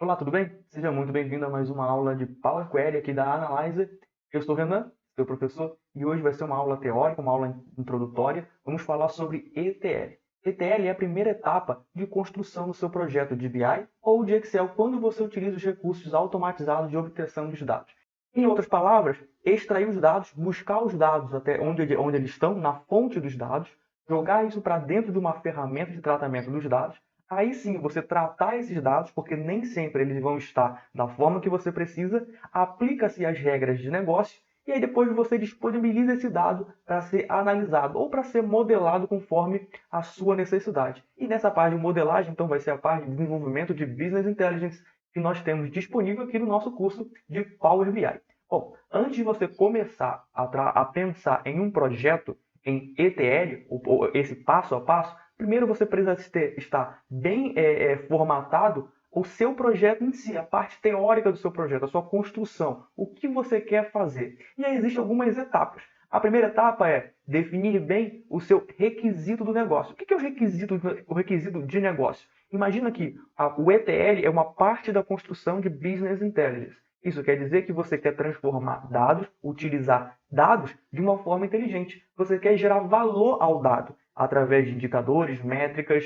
Olá, tudo bem? Seja muito bem-vindo a mais uma aula de Power Query aqui da Analyzer. Eu sou o Renan, seu professor, e hoje vai ser uma aula teórica, uma aula introdutória. Vamos falar sobre ETL. ETL é a primeira etapa de construção do seu projeto de BI ou de Excel quando você utiliza os recursos automatizados de obtenção dos dados. Em outras palavras, extrair os dados, buscar os dados até onde eles estão, na fonte dos dados, jogar isso para dentro de uma ferramenta de tratamento dos dados. Aí sim, você tratar esses dados, porque nem sempre eles vão estar da forma que você precisa, aplica-se as regras de negócio e aí depois você disponibiliza esse dado para ser analisado ou para ser modelado conforme a sua necessidade. E nessa parte de modelagem, então, vai ser a parte de desenvolvimento de Business Intelligence que nós temos disponível aqui no nosso curso de Power BI. Bom, antes de você começar a pensar em um projeto em ETL, ou esse passo a passo, primeiro você precisa estar bem formatado o seu projeto em si, a parte teórica do seu projeto, a sua construção, o que você quer fazer. E aí existem algumas etapas. A primeira etapa é definir bem o seu requisito do negócio. O que é o requisito de negócio? Imagina que o ETL é uma parte da construção de Business Intelligence. Isso quer dizer que você quer transformar dados, utilizar dados de uma forma inteligente. Você quer gerar valor ao dado através de indicadores, métricas,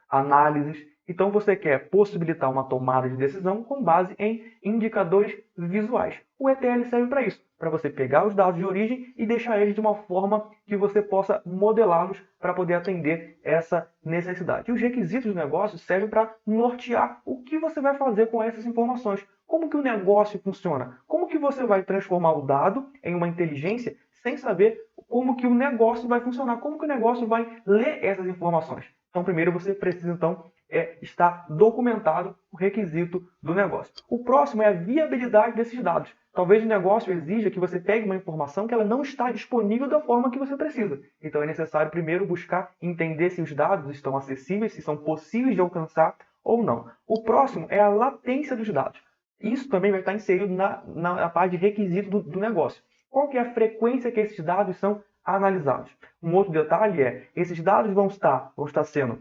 análises. Então você quer possibilitar uma tomada de decisão com base em indicadores visuais. O ETL serve para isso, para você pegar os dados de origem e deixar eles de uma forma que você possa modelá-los para poder atender essa necessidade. E os requisitos do negócio servem para nortear o que você vai fazer com essas informações. Como que o negócio funciona? Como que você vai transformar o dado em uma inteligência sem saber como que o negócio vai funcionar? Como que o negócio vai ler essas informações? Então, primeiro você precisa, então, estar documentado o requisito do negócio. O próximo é a viabilidade desses dados. Talvez o negócio exija que você pegue uma informação que ela não está disponível da forma que você precisa. Então, é necessário primeiro buscar entender se os dados estão acessíveis, se são possíveis de alcançar ou não. O próximo é a latência dos dados. Isso também vai estar inserido na parte de requisito do negócio. Qual que é a frequência que esses dados são analisados? Um outro detalhe é, esses dados vão estar sendo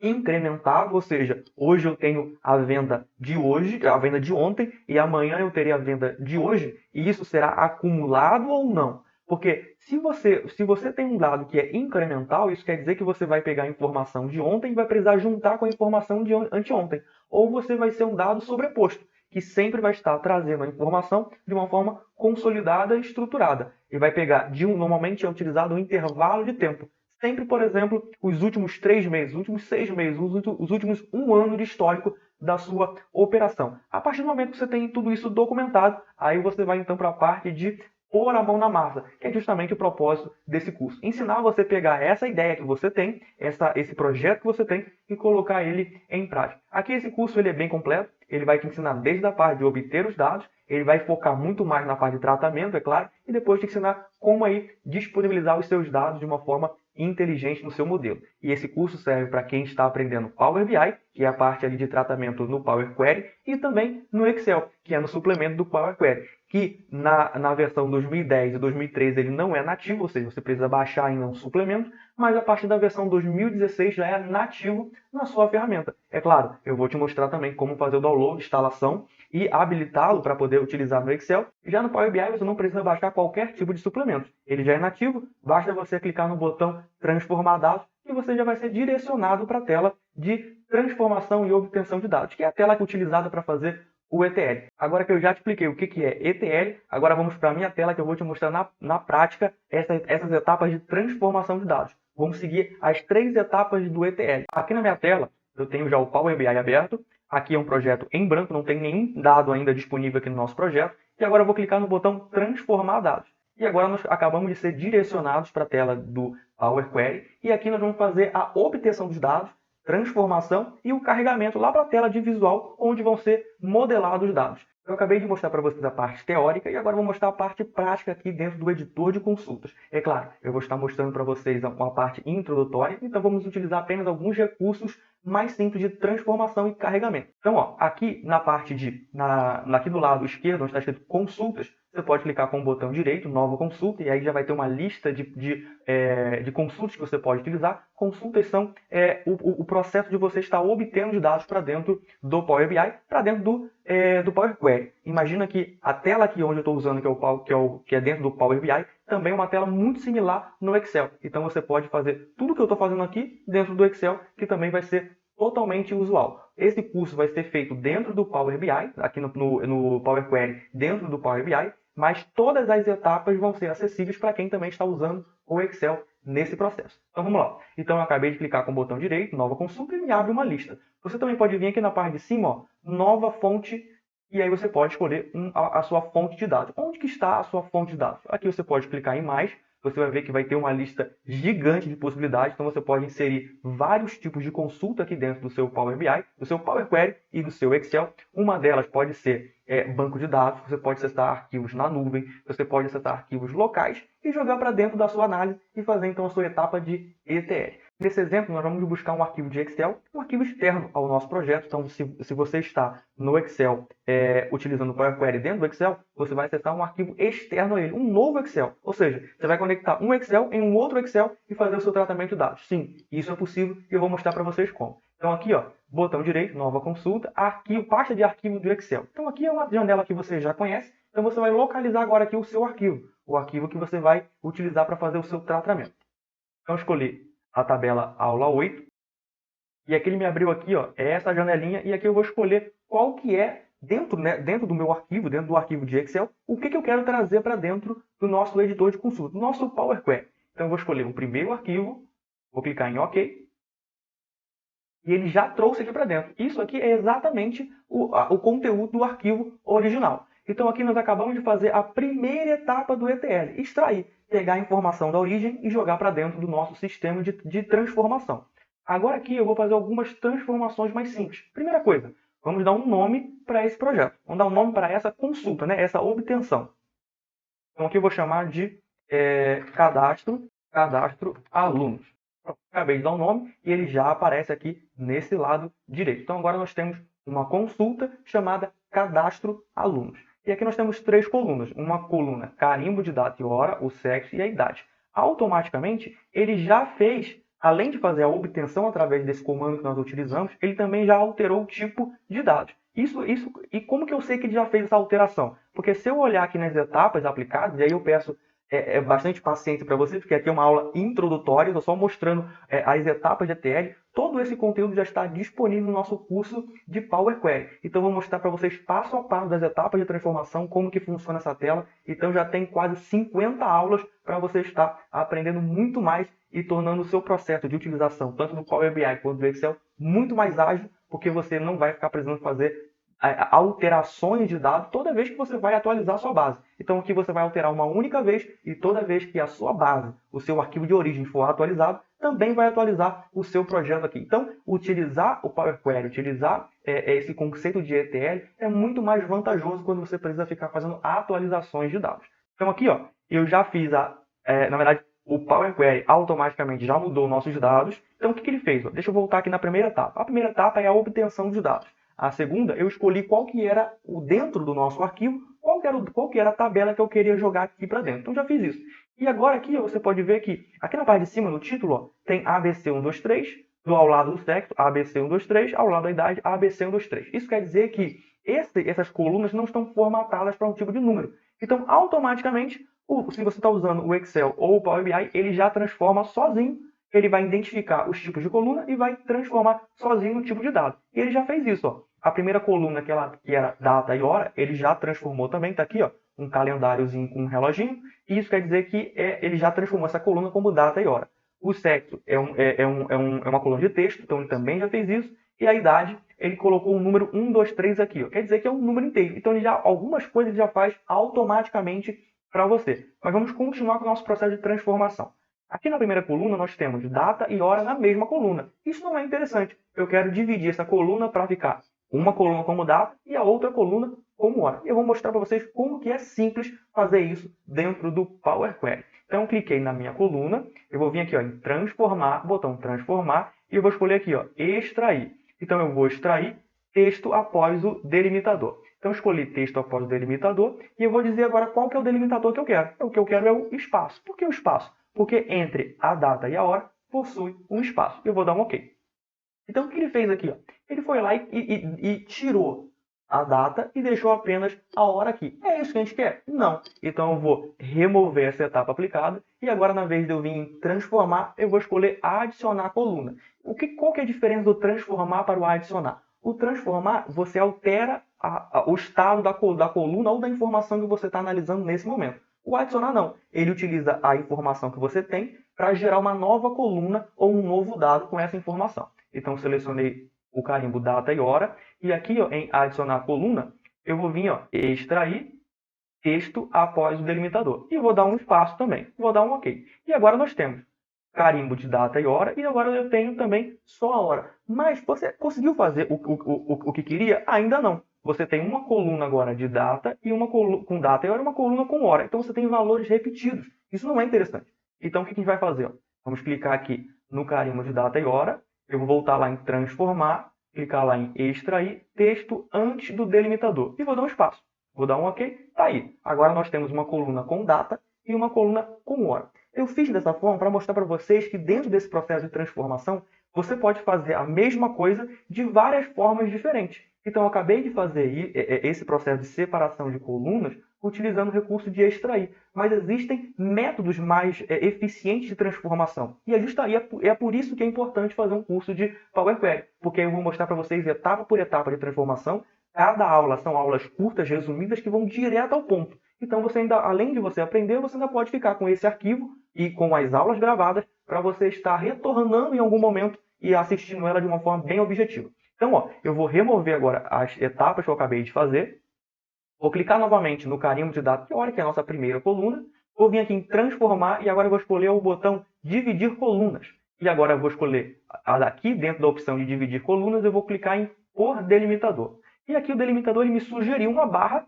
incrementados, ou seja, hoje eu tenho a venda de hoje, a venda de ontem, e amanhã eu terei a venda de hoje, e isso será acumulado ou não? Porque se você tem um dado que é incremental, isso quer dizer que você vai pegar a informação de ontem e vai precisar juntar com a informação de anteontem. Ou você vai ser um dado sobreposto, que sempre vai estar trazendo a informação de uma forma consolidada e estruturada. E vai pegar, normalmente é utilizado um intervalo de tempo. Sempre, por exemplo, os últimos 3 meses, os últimos 6 meses, os últimos 1 ano de histórico da sua operação. A partir do momento que você tem tudo isso documentado, aí você vai então para a parte de pôr a mão na massa, que é justamente o propósito desse curso. Ensinar você a pegar essa ideia que você tem, esse projeto que você tem e colocar ele em prática. Aqui esse curso ele é bem completo, ele vai te ensinar desde a parte de obter os dados, ele vai focar muito mais na parte de tratamento, é claro, e depois te ensinar como aí disponibilizar os seus dados de uma forma inteligente no seu modelo. E esse curso serve para quem está aprendendo Power BI, que é a parte ali de tratamento no Power Query, e também no Excel, que é no suplemento do Power Query, que na versão 2010 e 2013 ele não é nativo, ou seja, você precisa baixar ainda um suplemento, mas a partir da versão 2016 já é nativo na sua ferramenta. É claro, eu vou te mostrar também como fazer o download, instalação e habilitá-lo para poder utilizar no Excel. Já no Power BI você não precisa baixar qualquer tipo de suplemento. Ele já é nativo, basta você clicar no botão transformar dados e você já vai ser direcionado para a tela de transformação e obtenção de dados, que é a tela que é utilizada para fazer o ETL. Agora que eu já te expliquei o que é ETL, agora vamos para a minha tela que eu vou te mostrar na prática essas etapas de transformação de dados. Vamos seguir as 3 etapas do ETL. Aqui na minha tela, eu tenho já o Power BI aberto. Aqui é um projeto em branco, não tem nenhum dado ainda disponível aqui no nosso projeto. E agora eu vou clicar no botão transformar dados. E agora nós acabamos de ser direcionados para a tela do Power Query. E aqui nós vamos fazer a obtenção dos dados, transformação e o carregamento lá para a tela de visual, onde vão ser modelados os dados. Eu acabei de mostrar para vocês a parte teórica e agora vou mostrar a parte prática aqui dentro do editor de consultas. É claro, eu vou estar mostrando para vocês uma parte introdutória, então vamos utilizar apenas alguns recursos mais simples de transformação e carregamento. Então, ó, aqui na parte aqui do lado esquerdo, onde está escrito consultas, você pode clicar com o botão direito, nova consulta, e aí já vai ter uma lista de consultas que você pode utilizar. Consultas são o processo de você estar obtendo os dados para dentro do Power BI, para dentro do Power Query. Imagina que a tela aqui onde eu estou usando, que é dentro do Power BI, também é uma tela muito similar no Excel. Então você pode fazer tudo que eu estou fazendo aqui dentro do Excel, que também vai ser totalmente usual. Esse curso vai ser feito dentro do Power BI, aqui no Power Query, dentro do Power BI, mas todas as etapas vão ser acessíveis para quem também está usando o Excel nesse processo. Então vamos lá. Então eu acabei de clicar com o botão direito, nova consulta, e me abre uma lista. Você também pode vir aqui na parte de cima, ó, nova fonte, e aí você pode escolher a sua fonte de dados. Onde que está a sua fonte de dados? Aqui você pode clicar em mais, você vai ver que vai ter uma lista gigante de possibilidades, então você pode inserir vários tipos de consulta aqui dentro do seu Power BI, do seu Power Query e do seu Excel. Uma delas pode ser banco de dados, você pode acessar arquivos na nuvem, você pode acessar arquivos locais e jogar para dentro da sua análise e fazer então a sua etapa de ETL. Nesse exemplo, nós vamos buscar um arquivo de Excel, um arquivo externo ao nosso projeto. Então, se você está no Excel utilizando o Power Query dentro do Excel, você vai acessar um arquivo externo a ele, um novo Excel. Ou seja, você vai conectar um Excel em um outro Excel e fazer o seu tratamento de dados. Sim, isso é possível e eu vou mostrar para vocês como. Então, aqui, ó, botão direito, nova consulta, arquivo, pasta de arquivo do Excel. Então, aqui é uma janela que você já conhece. Então, você vai localizar agora aqui o seu arquivo, o arquivo que você vai utilizar para fazer o seu tratamento. Então, escolhi a tabela aula 8. E aqui ele me abriu aqui, ó, essa janelinha, e aqui eu vou escolher qual que é, dentro do meu arquivo, dentro do arquivo de Excel, o que eu quero trazer para dentro do nosso editor de consulta, do nosso Power Query. Então eu vou escolher o primeiro arquivo, vou clicar em OK, e ele já trouxe aqui para dentro. Isso aqui é exatamente o conteúdo do arquivo original. Então aqui nós acabamos de fazer a primeira etapa do ETL, extrair, pegar a informação da origem e jogar para dentro do nosso sistema de transformação. Agora aqui eu vou fazer algumas transformações mais simples. Primeira coisa, vamos dar um nome para esse projeto. Vamos dar um nome para essa consulta, né? Essa obtenção. Então aqui eu vou chamar de cadastro alunos. Acabei de dar um nome e ele já aparece aqui nesse lado direito. Então agora nós temos uma consulta chamada cadastro alunos. E aqui nós temos 3 colunas. Uma coluna carimbo de data e hora, o sexo e a idade. Automaticamente, ele já fez, além de fazer a obtenção através desse comando que nós utilizamos, ele também já alterou o tipo de dados. E como que eu sei que ele já fez essa alteração? Porque se eu olhar aqui nas etapas aplicadas, e aí eu peço bastante paciência para você, porque aqui é uma aula introdutória, estou só mostrando as etapas de ETL. Todo esse conteúdo já está disponível no nosso curso de Power Query. Então, eu vou mostrar para vocês passo a passo das etapas de transformação, como que funciona essa tela. Então, já tem quase 50 aulas para você estar aprendendo muito mais e tornando o seu processo de utilização, tanto do Power BI quanto do Excel, muito mais ágil, porque você não vai ficar precisando fazer alterações de dados toda vez que você vai atualizar a sua base. Então aqui você vai alterar uma única vez e toda vez que a sua base, o seu arquivo de origem for atualizado, também vai atualizar o seu projeto aqui. Então, utilizar o Power Query, utilizar esse conceito de ETL é muito mais vantajoso quando você precisa ficar fazendo atualizações de dados. Então aqui, ó, eu já fiz na verdade, o Power Query automaticamente já mudou nossos dados. Então o que ele fez? Deixa eu voltar aqui na primeira etapa. A primeira etapa é a obtenção de dados. A segunda, eu escolhi qual que era o dentro do nosso arquivo, qual que era a tabela que eu queria jogar aqui para dentro. Então já fiz isso. E agora aqui você pode ver que aqui na parte de cima, no título, ó, tem ABC123, ao lado do sexo, ABC123, ao lado da idade, ABC123. Isso quer dizer que essas colunas não estão formatadas para um tipo de número. Então, automaticamente, se você está usando o Excel ou o Power BI, ele já transforma sozinho. Ele vai identificar os tipos de coluna e vai transformar sozinho no tipo de dado. E ele já fez isso, ó. A primeira coluna que era data e hora, ele já transformou também, está aqui, ó, um calendáriozinho com um reloginho. E isso quer dizer que ele já transformou essa coluna como data e hora. O sexo é uma coluna de texto, então ele também já fez isso. E a idade, ele colocou o número 1, 2, 3 aqui, ó. Quer dizer que é um número inteiro. Então algumas coisas ele já faz automaticamente para você. Mas vamos continuar com o nosso processo de transformação. Aqui na primeira coluna nós temos data e hora na mesma coluna. Isso não é interessante. Eu quero dividir essa coluna para ficar uma coluna como data e a outra coluna como hora. E eu vou mostrar para vocês como que é simples fazer isso dentro do Power Query. Então eu cliquei na minha coluna, eu vou vir aqui, ó, em transformar, botão transformar, e eu vou escolher aqui, ó, extrair. Então eu vou extrair texto após o delimitador. Então eu escolhi texto após o delimitador e eu vou dizer agora qual que é o delimitador que eu quero. O que eu quero é o espaço. Por que o espaço? Porque entre a data e a hora possui um espaço. Eu vou dar um OK. Então o que ele fez aqui? Ó? Ele foi lá e tirou a data e deixou apenas a hora aqui. É isso que a gente quer? Não. Então eu vou remover essa etapa aplicada e agora, na vez de eu vir em transformar, eu vou escolher adicionar coluna. Qual que é a diferença do transformar para o adicionar? O transformar, você altera o estado da coluna ou da informação que você está analisando nesse momento. O adicionar não. Ele utiliza a informação que você tem para gerar uma nova coluna ou um novo dado com essa informação. Então, selecionei o carimbo data e hora. E aqui, ó, em adicionar coluna, eu vou vir, ó, extrair texto após o delimitador. E vou dar um espaço também. Vou dar um OK. E agora nós temos carimbo de data e hora. E agora eu tenho também só a hora. Mas você conseguiu fazer o que queria? Ainda não. Você tem uma coluna agora de data e uma coluna com data e hora, uma coluna com hora. Então você tem valores repetidos. Isso não é interessante. Então o que a gente vai fazer? Ó? Vamos clicar aqui no carimbo de data e hora. Eu vou voltar lá em transformar, clicar lá em extrair texto antes do delimitador. E vou dar um espaço. Vou dar um OK. Tá aí. Agora nós temos uma coluna com data e uma coluna com hora. Eu fiz dessa forma para mostrar para vocês que dentro desse processo de transformação, você pode fazer a mesma coisa de várias formas diferentes. Então, eu acabei de fazer esse processo de separação de colunas utilizando o recurso de extrair. Mas existem métodos mais eficientes de transformação. E é por isso que é importante fazer um curso de Power Query. Porque eu vou mostrar para vocês etapa por etapa de transformação. Cada aula são aulas curtas, resumidas, que vão direto ao ponto. Então, você ainda, além de você aprender, você ainda pode ficar com esse arquivo e com as aulas gravadas para você estar retornando em algum momento e assistindo ela de uma forma bem objetiva. Então, ó, eu vou remover agora as etapas que eu acabei de fazer. Vou clicar novamente no carimbo de data e hora, que é a nossa primeira coluna. Vou vir aqui em transformar e agora eu vou escolher o botão dividir colunas. E agora eu vou escolher aqui dentro da opção de dividir colunas, eu vou clicar em por delimitador. E aqui o delimitador ele me sugeriu uma barra,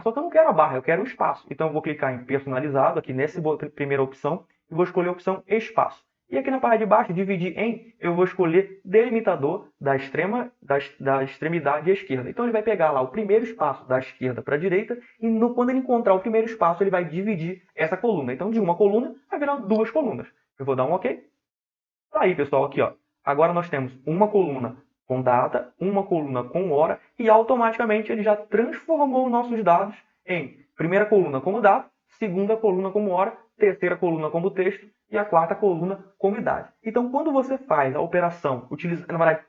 só que eu não quero a barra, eu quero o espaço. Então eu vou clicar em personalizado aqui nessa primeira opção e vou escolher a opção espaço. E aqui na parte de baixo, dividir em, eu vou escolher delimitador da extremidade esquerda. Então ele vai pegar lá o primeiro espaço da esquerda para a direita e quando ele encontrar o primeiro espaço, ele vai dividir essa coluna. Então de uma coluna vai virar duas colunas. Eu vou dar um OK. Tá aí, pessoal, aqui, ó. Agora nós temos uma coluna com data, uma coluna com hora e automaticamente ele já transformou nossos dados em primeira coluna como data, segunda coluna como hora, terceira coluna como texto e a quarta coluna como idade. Então, quando você faz a operação,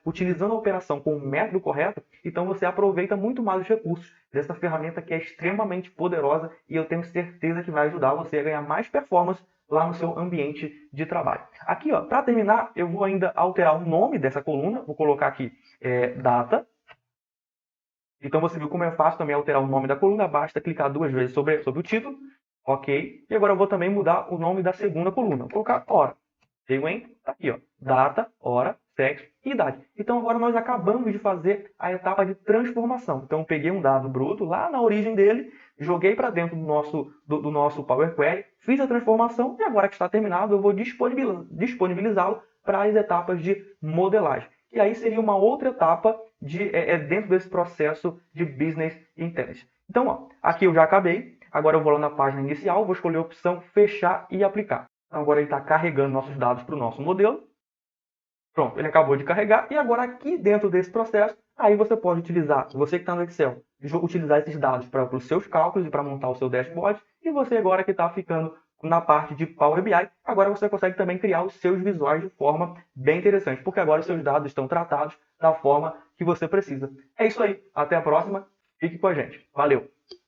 utilizando a operação com o método correto, então você aproveita muito mais os recursos dessa ferramenta que é extremamente poderosa e eu tenho certeza que vai ajudar você a ganhar mais performance lá no seu ambiente de trabalho. Aqui, ó, para terminar, eu vou ainda alterar o nome dessa coluna. Vou colocar aqui data. Então você viu como é fácil também alterar o nome da coluna. Basta clicar duas vezes sobre o título. OK. E agora eu vou também mudar o nome da segunda coluna. Vou colocar hora. Dei Enter. Tá aqui, ó. Data, hora, sexo e idade. Então agora nós acabamos de fazer a etapa de transformação. Então eu peguei um dado bruto lá na origem dele, joguei para dentro do nosso Power Query, fiz a transformação e agora que está terminado eu vou disponibilizá-lo para as etapas de modelagem. E aí seria uma outra etapa dentro desse processo de Business Intelligence. Então, ó, aqui eu já acabei. Agora eu vou lá na página inicial, vou escolher a opção fechar e aplicar. Então agora ele está carregando nossos dados para o nosso modelo. Pronto, ele acabou de carregar. E agora aqui dentro desse processo, aí você pode utilizar, você que está no Excel, utilizar esses dados para os seus cálculos e para montar o seu dashboard. E você agora que está ficando na parte de Power BI, agora você consegue também criar os seus visuais de forma bem interessante, porque agora os seus dados estão tratados da forma que você precisa. É isso aí. Até a próxima. Fique com a gente. Valeu!